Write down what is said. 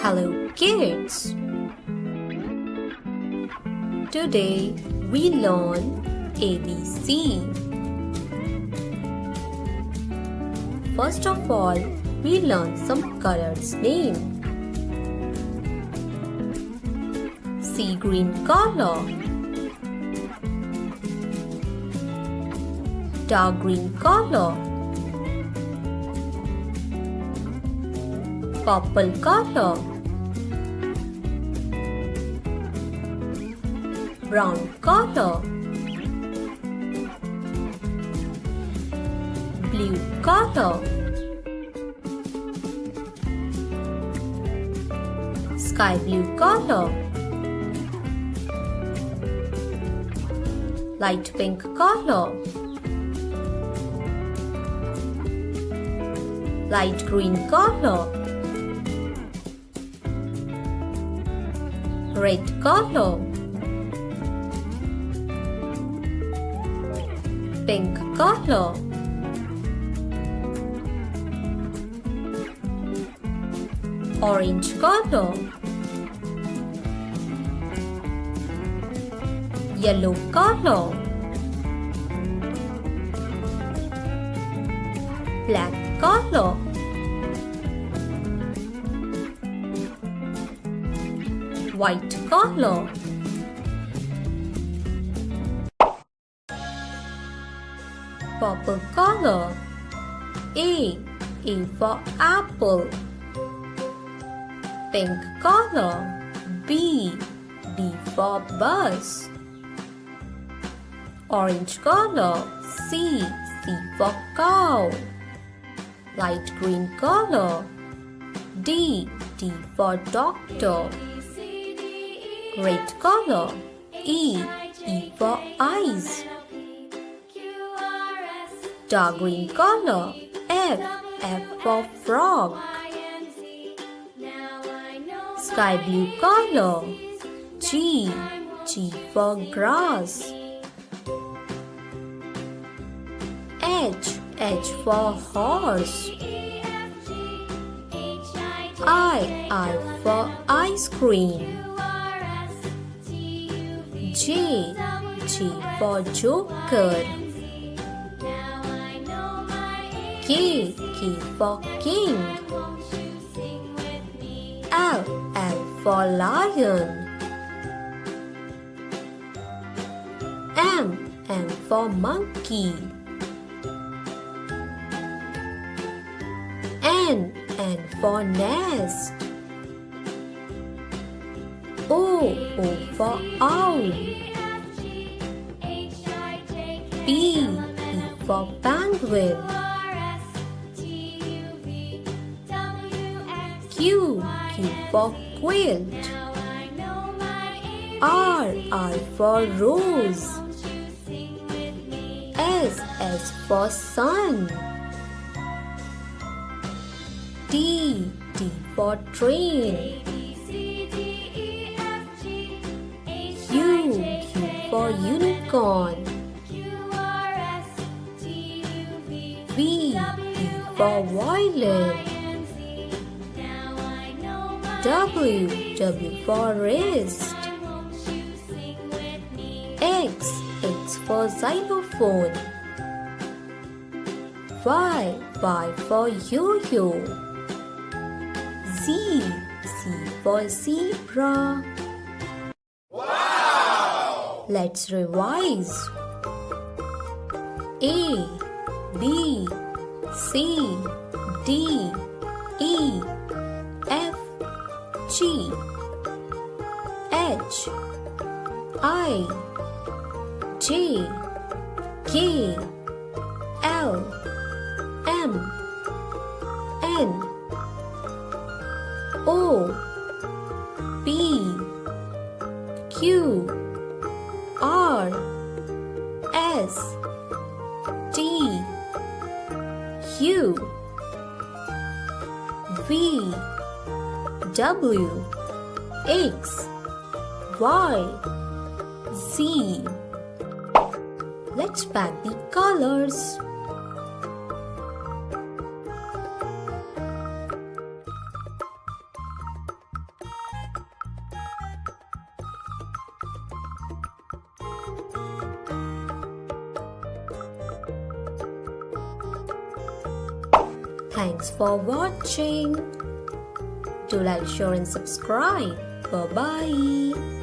Hello kids! Today we learn ABC. First of all, we learn some colors name. Sea green color, dark green color, purple color, brown color, blue color, sky blue color, light pink color, light green color, red color, pink color, orange color, yellow color, black color, white color, purple color. A for apple. Pink color. B for bus. Orange color. C for cow. Light green color. D for doctor. Red color. E for eyes. Dark green color. F for frog. Sky blue color. G for grass. H for horse. I for ice cream. J for joker. K for king. L for lion. M for monkey. N for nest. O for owl. P for penguin. Q for quilt. R for rose. S for sun. T for train. U for unicorn. V for violin. W for wrist. X for xylophone. Y for yo-yo. Z for zebra. Wow! Let's revise. A B C D E F G H I J K L M N O P Q R S T U V W X Y Z. Let's pack the colors. Thanks for watching. Do like, share and subscribe. Bye-bye.